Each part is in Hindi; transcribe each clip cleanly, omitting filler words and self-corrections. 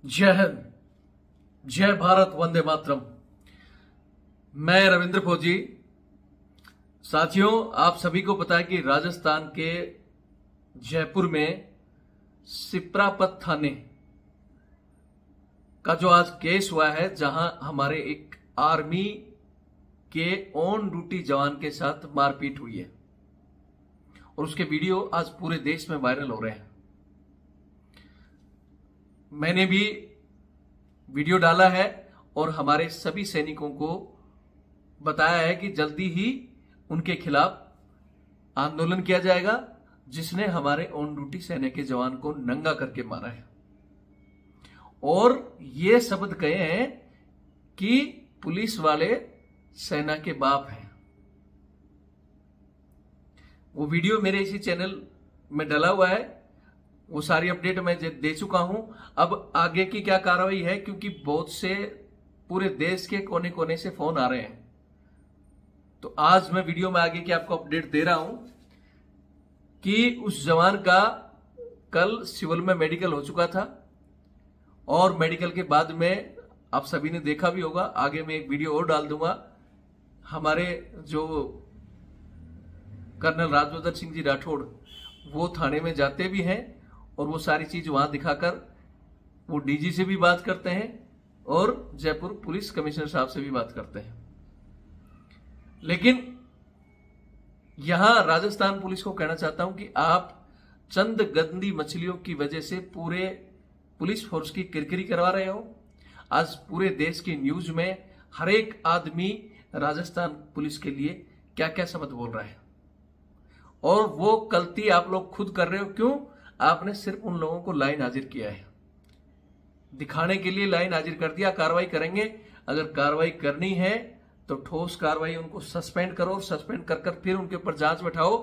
जय हिंद, जय भारत, वंदे मातरम। मैं रविंद्र फौजी। साथियों, आप सभी को पता है कि राजस्थान के जयपुर में सिप्रापत थाने का जो आज केस हुआ है, जहां हमारे एक आर्मी के ऑन ड्यूटी जवान के साथ मारपीट हुई है और उसके वीडियो आज पूरे देश में वायरल हो रहे हैं। मैंने भी वीडियो डाला है और हमारे सभी सैनिकों को बताया है कि जल्दी ही उनके खिलाफ आंदोलन किया जाएगा, जिसने हमारे ऑन ड्यूटी सेना के जवान को नंगा करके मारा है और ये शब्द कहे हैं कि पुलिस वाले सेना के बाप हैं। वो वीडियो मेरे इसी चैनल में डला हुआ है, वो सारी अपडेट मैं दे चुका हूं। अब आगे की क्या कार्रवाई है, क्योंकि बहुत से पूरे देश के कोने कोने से फोन आ रहे हैं, तो आज मैं वीडियो में आगे की आपको अपडेट दे रहा हूं कि उस जवान का कल सिविल में मेडिकल हो चुका था और मेडिकल के बाद में आप सभी ने देखा भी होगा, आगे मैं एक वीडियो और डाल दूंगा। हमारे जो कर्नल राजवर्धन सिंह जी राठौड़ वो थाने में जाते भी हैं और वो सारी चीज वहां दिखाकर वो डीजी से भी बात करते हैं और जयपुर पुलिस कमिश्नर साहब से भी बात करते हैं। लेकिन यहां राजस्थान पुलिस को कहना चाहता हूं कि आप चंद गंदी मछलियों की वजह से पूरे पुलिस फोर्स की किरकिरी करवा रहे हो। आज पूरे देश की न्यूज में हर एक आदमी राजस्थान पुलिस के लिए क्या क्या शब्द बोल रहा है और वो गलती आप लोग खुद कर रहे हो। क्यों? आपने सिर्फ उन लोगों को लाइन हाजिर किया है, दिखाने के लिए लाइन हाजिर कर दिया। कार्रवाई करेंगे, अगर कार्रवाई करनी है तो ठोस कार्रवाई, उनको सस्पेंड करो और सस्पेंड कर फिर उनके ऊपर जांच बैठाओ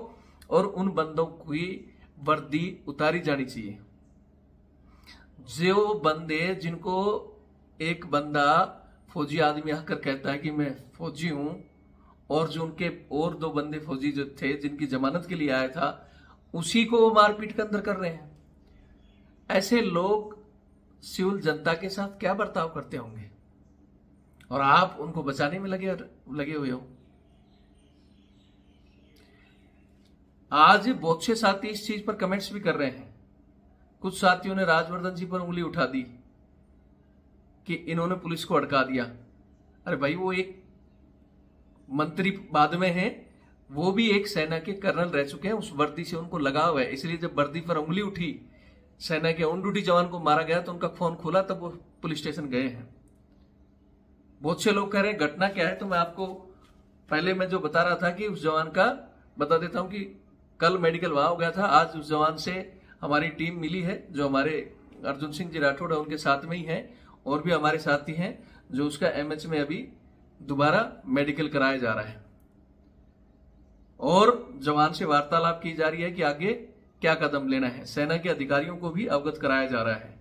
और उन बंदों की वर्दी उतारी जानी चाहिए। जो बंदे, जिनको एक बंदा फौजी आदमी आकर कहता है कि मैं फौजी हूं, और जो उनके और दो बंदे फौजी जो थे जिनकी जमानत के लिए आया था, उसी को वो मारपीट के अंदर कर रहे हैं। ऐसे लोग सिविल जनता के साथ क्या बर्ताव करते होंगे और आप उनको बचाने में लगे हुए हो। आज बहुत से साथी इस चीज पर कमेंट्स भी कर रहे हैं। कुछ साथियों ने राजवर्धन जी पर उंगली उठा दी कि इन्होंने पुलिस को अड़का दिया। अरे भाई, वो एक मंत्री बाद में हैं, वो भी एक सेना के कर्नल रह चुके हैं, उस वर्दी से उनको लगाव है। इसलिए जब वर्दी पर उंगली उठी, सेना के ऑन ड्यूटी जवान को मारा गया, तो उनका फोन खुला, तब वो पुलिस स्टेशन गए हैं। बहुत से लोग कह रहे हैं घटना क्या है, तो मैं आपको पहले मैं जो बता रहा था कि उस जवान का बता देता हूं कि कल मेडिकल वहां हो गया था। आज उस जवान से हमारी टीम मिली है, जो हमारे अर्जुन सिंह जी राठौड़ है उनके साथ में ही है, और भी हमारे साथी हैं जो उसका एमएच में अभी दोबारा मेडिकल कराया जा रहा है और जवान से वार्तालाप की जा रही है कि आगे क्या कदम लेना है। सेना के अधिकारियों को भी अवगत कराया जा रहा है।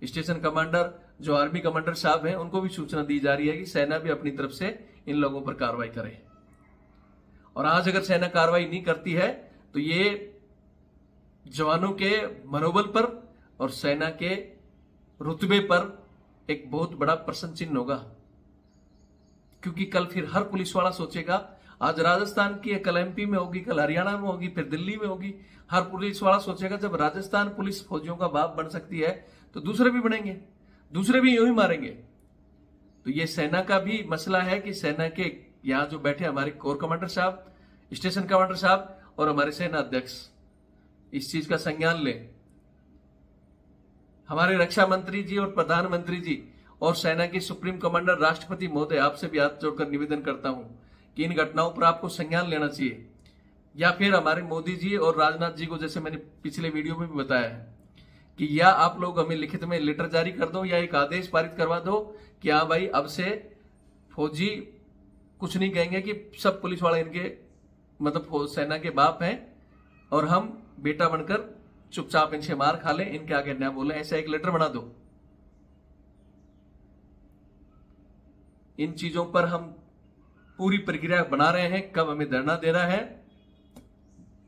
स्टेशन कमांडर, जो आर्मी कमांडर साहब हैं, उनको भी सूचना दी जा रही है कि सेना भी अपनी तरफ से इन लोगों पर कार्रवाई करे। और आज अगर सेना कार्रवाई नहीं करती है तो ये जवानों के मनोबल पर और सेना के रुतबे पर एक बहुत बड़ा प्रश्न चिन्ह होगा, क्योंकि कल फिर हर पुलिस वाला सोचेगा, आज राजस्थान की, कल एमपी में होगी, कल हरियाणा में होगी, फिर दिल्ली में होगी। हर पुलिस वाला सोचेगा जब राजस्थान पुलिस फौजियों का बाप बन सकती है तो दूसरे भी बनेंगे, दूसरे भी यूं ही मारेंगे। तो ये सेना का भी मसला है कि सेना के यहां जो बैठे हमारे कोर कमांडर साहब, स्टेशन कमांडर साहब और हमारे सेना अध्यक्ष इस चीज का संज्ञान लें। हमारे रक्षा मंत्री जी और प्रधानमंत्री जी और सेना के सुप्रीम कमांडर राष्ट्रपति महोदय, आपसे भी हाथ जोड़कर निवेदन करता हूं कि इन घटनाओं पर आपको संज्ञान लेना चाहिए। या फिर हमारे मोदी जी और राजनाथ जी को, जैसे मैंने पिछले वीडियो में भी बताया है, कि या आप लोग हमें लिखित में लेटर जारी कर दो या एक आदेश पारित करवा दो कि हाँ भाई, अब से फौजी कुछ नहीं कहेंगे कि सब पुलिस वाले इनके मतलब सेना के बाप हैं और हम बेटा बनकर चुपचाप इनसे मार खा लें, इनके आगे न बोले। ऐसा एक लेटर बना दो। इन चीजों पर हम पूरी प्रक्रिया बना रहे हैं। कब हमें धरना देना है,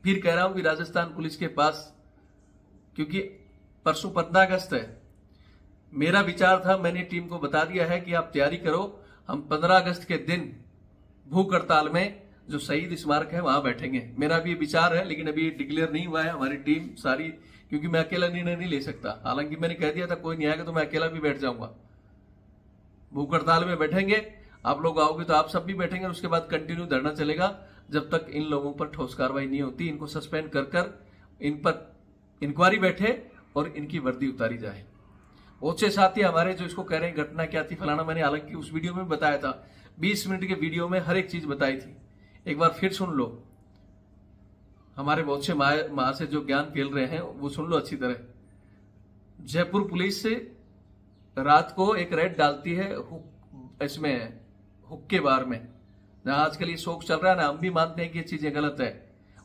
फिर कह रहा हूं कि राजस्थान पुलिस के पास, क्योंकि परसों 15 अगस्त है, मेरा विचार था, मैंने टीम को बता दिया है कि आप तैयारी करो, हम 15 अगस्त के दिन भूख हड़ताल में जो शहीद स्मारक है वहां बैठेंगे। मेरा भी विचार है, लेकिन अभी डिक्लेयर नहीं हुआ है। हमारी टीम सारी, क्योंकि मैं अकेला निर्णय नहीं ले सकता। हालांकि मैंने कह दिया था कोई नहीं आएगा तो मैं अकेला भी बैठ जाऊंगा। भूख हड़ताल में बैठेंगे, आप लोग आओगे तो आप सब भी बैठेंगे। उसके बाद कंटिन्यू धरना चलेगा जब तक इन लोगों पर ठोस कार्रवाई नहीं होती। इनको सस्पेंड कर इन पर इंक्वायरी बैठे और इनकी वर्दी उतारी जाए। बहुत से साथी हमारे जो इसको कह रहे हैं घटना क्या थी फलाना, मैंने हालांकि उस वीडियो में बताया था, 20 मिनट के वीडियो में हर एक चीज बताई थी। एक बार फिर सुन लो, हमारे बहुत से माँ से जो ज्ञान फैल रहे हैं वो सुन लो अच्छी तरह। जयपुर पुलिस से रात को एक रेड डालती है इसमें हुक्के बार में, जहां आजकल ये शौक चल रहा है ना, हम भी मानते हैं कि ये चीजें गलत है।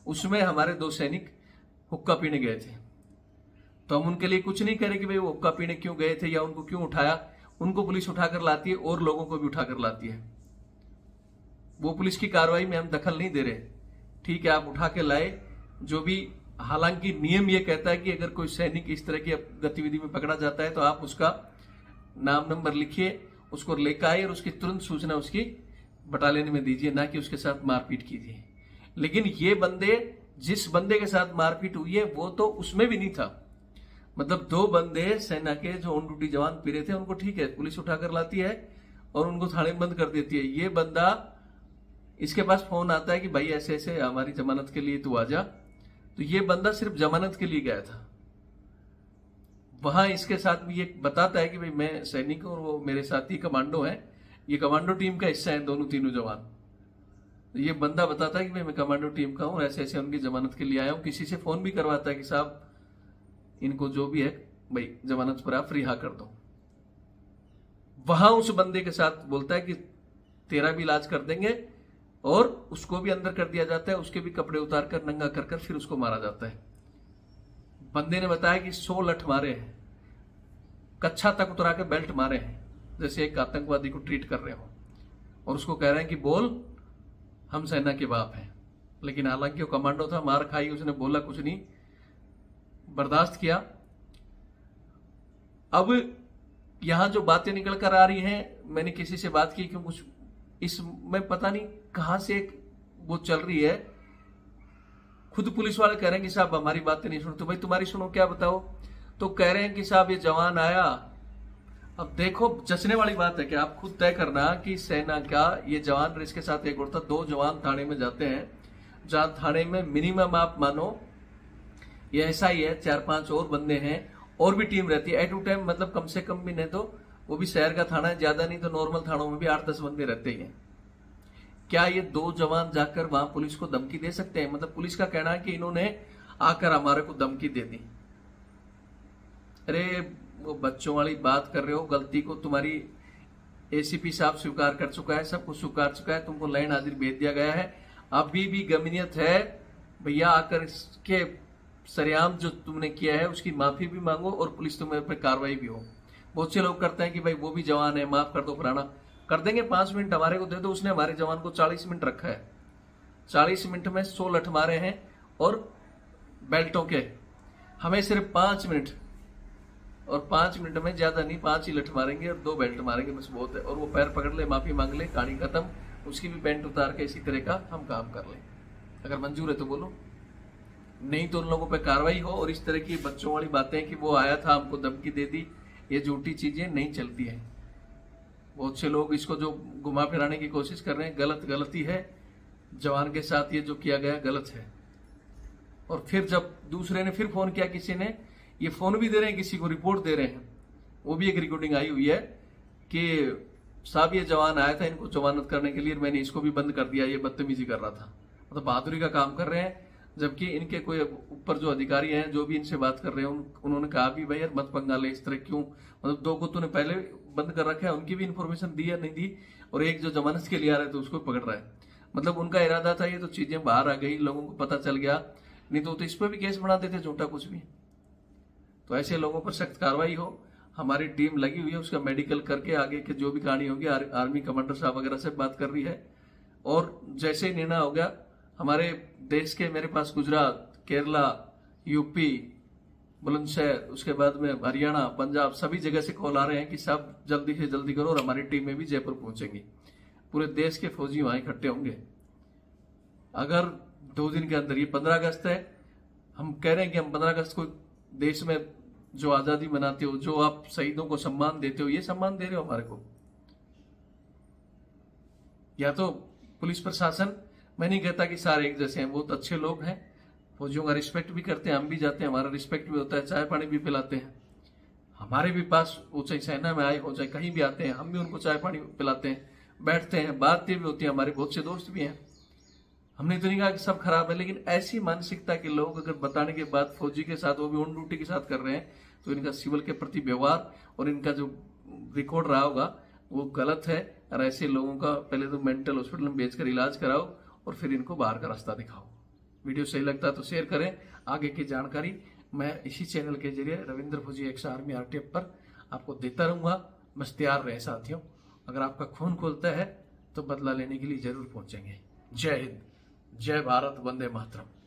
उसमें हमारे 2 सैनिक हुक्का पीने गए थे, तो हम उनके लिए कुछ नहीं करें कि भाई वो हुक्का पीने क्यों गए थे या उनको क्यों उठाया। उनको पुलिस उठाकर लाती है और लोगों को भी उठाकर लाती है। वो पुलिस की कार्रवाई में हम दखल नहीं दे रहे। ठीक है, आप उठा के लाए जो भी, हालांकि नियम ये कहता है कि अगर कोई सैनिक इस तरह की गतिविधि में पकड़ा जाता है तो आप उसका नाम नंबर लिखिए, उसको लेकर आइए और उसकी तुरंत सूचना उसकी बटालियन में दीजिए, ना कि उसके साथ मारपीट कीजिए। लेकिन ये बंदे, जिस बंदे के साथ मारपीट हुई है वो तो उसमें भी नहीं था। मतलब 2 बंदे सेना के जो ऑन ड्यूटी जवान पी रहे थे, उनको ठीक है पुलिस उठाकर लाती है और उनको थाने में बंद कर देती है। ये बंदा, इसके पास फोन आता है कि भाई ऐसे ऐसे हमारी जमानत के लिए तू आ जा। तो ये बंदा सिर्फ जमानत के लिए गया था। वहां इसके साथ भी ये बताता है कि भाई मैं सैनिक हूं और वो मेरे साथी कमांडो हैं, ये कमांडो टीम का हिस्सा है दोनों तीनों जवान। तो ये बंदा बताता है कि भाई मैं कमांडो टीम का हूं, ऐसे ऐसे उनकी जमानत के लिए आया हूं। किसी से फोन भी करवाता है कि साहब इनको जो भी है भाई जमानत पर आप रिहा कर दो। वहां उस बंदे के साथ बोलता है कि तेरा भी इलाज कर देंगे, और उसको भी अंदर कर दिया जाता है। उसके भी कपड़े उतार कर नंगा कर फिर उसको मारा जाता है। बंदे ने बताया कि 100 लठ मारे हैं, कच्छा तक उतरा के बेल्ट मारे हैं, जैसे एक आतंकवादी को ट्रीट कर रहे हो, और उसको कह रहे हैं कि बोल हम सेना के बाप हैं। लेकिन हालांकि वो कमांडो था, मार खाई, उसने बोला कुछ नहीं, बर्दाश्त किया। अब यहां जो बातें निकल कर आ रही हैं, मैंने किसी से बात की क्यों, कुछ इसमें पता नहीं कहां से वो चल रही है। खुद पुलिस वाले कह रहे हैं कि साहब हमारी बातें नहीं सुनते। भाई तुम्हारी सुनो, क्या बताओ। तो कह रहे हैं कि साहब ये जवान आया। अब देखो, जचने वाली बात है कि आप खुद तय करना कि सेना का ये जवान और इसके साथ एक और था, 2 जवान थाने में जाते हैं, जहां थाने में मिनिमम आप मानो ये ऐसा ही है 4-5 और बंदे हैं, और भी टीम रहती है एट टू टाइम। मतलब कम से कम भी नहीं तो वो भी शहर का थाना है, ज्यादा नहीं तो नॉर्मल थानों में भी 8-10 बंदे रहते ही हैं। क्या ये 2 जवान जाकर वहां पुलिस को धमकी दे सकते हैं? मतलब पुलिस का कहना है कि इन्होंने आकर हमारे को धमकी दे दी। अरे वो बच्चों वाली बात कर रहे हो। गलती को तुम्हारी एसीपी साहब स्वीकार कर चुका है, सब कुछ स्वीकार चुका है, तुमको लाइन हाजिर भेज दिया गया है। अभी भी गमीनियत है भैया, आकर इसके सरेआम जो तुमने किया है उसकी माफी भी मांगो और पुलिस तुम्हारे पर कार्रवाई भी हो। बहुत से लोग करते हैं कि भाई वो भी जवान है, माफ कर दो, फलाना कर देंगे, 5 मिनट हमारे को दे दो। उसने हमारे जवान को 40 मिनट रखा है, 40 मिनट में 100 लठ मारे हैं, और बेल्टों के हमें सिर्फ 5 मिनट, और 5 मिनट में ज्यादा नहीं 5 ही लठ मारेंगे और 2 बेल्ट मारेंगे, बस बहुत है। और वो पैर पकड़ ले, माफी मांग ले, कहानी खत्म। उसकी भी पैंट उतार के इसी तरह का हम काम कर लें। अगर मंजूर है तो बोलो, नहीं तो उन लोगों पे कार्रवाई हो। और इस तरह की बच्चों वाली बातें कि वो आया था हमको धमकी दे दी, ये झूठी चीजें नहीं चलती है। बहुत से लोग इसको जो घुमा फिराने की कोशिश कर रहे हैं, गलती है। जवान के साथ ये जो किया गया गलत है। और फिर जब दूसरे ने फिर फोन किया, किसी ने ये फोन भी दे रहे हैं, किसी को रिपोर्ट दे रहे हैं, वो भी एक रिकॉर्डिंग आई हुई है कि साहब ये जवान आया था इनको जमानत करने के लिए, मैंने इसको भी बंद कर दिया, ये बदतमीजी कर रहा था। मतलब बहादुरी का काम कर रहे हैं। जबकि इनके कोई ऊपर जो अधिकारी हैं जो भी इनसे बात कर रहे हैं, उन्होंने कहा भी भाई यार मत पंगा ले, इस तरह क्यों, मतलब 2 को तूने पहले बंद कर रखा है, उनकी भी इन्फॉर्मेशन दी या नहीं दी, और एक जो जमानत के लिए आ रहा है तो उसको पकड़ रहा है। मतलब उनका इरादा था, ये तो चीजें बाहर आ गई, लोगों को पता चल गया, नहीं तो इस पर भी केस बना देते झूठा कुछ भी। तो ऐसे लोगों पर सख्त कार्रवाई हो। हमारी टीम लगी हुई है, उसका मेडिकल करके आगे की जो भी कहानी होगी आर्मी कमांडर साहब वगैरह से बात कर रही है। और जैसे ही निर्णय हो गया, हमारे देश के, मेरे पास गुजरात, केरला, यूपी, बुलंदशहर, उसके बाद में हरियाणा, पंजाब, सभी जगह से कॉल आ रहे हैं कि सब जल्दी से जल्दी करो, और हमारी टीम में भी जयपुर पहुंचेंगी। पूरे देश के फौजी वहां इकट्ठे होंगे। अगर 2 दिन के अंदर, ये 15 अगस्त है, हम कह रहे हैं कि हम 15 अगस्त को देश में जो आजादी मनाते हो, जो आप शहीदों को सम्मान देते हो, ये सम्मान दे रहे हो हमारे को। या तो पुलिस प्रशासन, मैं नहीं कहता कि सारे एक जैसे हैं, बहुत अच्छे लोग हैं, फौजियों का रिस्पेक्ट भी करते हैं, हम भी जाते हैं, हमारा रिस्पेक्ट भी होता है, चाय पानी भी पिलाते हैं। हमारे भी पास, वो चाहे सेना में आए हो चाहे कहीं भी आते हैं, हम भी उनको चाय पानी पिलाते हैं, बैठते हैं, बातें भी होती है, हमारे बहुत से दोस्त भी हैं। हमने तो नहीं कहा कि सब खराब है, लेकिन ऐसी मानसिकता के लोग अगर बताने के बाद फौजी के साथ, वो भी ऑन ड्यूटी के साथ कर रहे हैं, तो इनका सिविल के प्रति व्यवहार और इनका जो रिकॉर्ड रहा होगा वो गलत है। और ऐसे लोगों का पहले तो मेंटल हॉस्पिटल में भेजकर इलाज कराओ और फिर इनको बाहर का रास्ता दिखाओ। वीडियो सही लगता है तो शेयर करें। आगे की जानकारी मैं इसी चैनल के जरिए रविंद्र फौजी एक्स आर्मी RTF पर आपको देता रहूंगा। बस तैयार रहे साथियों, अगर आपका खून खोलता है तो बदला लेने के लिए जरूर पहुंचेंगे। जय हिंद, जय भारत, वंदे मातरम।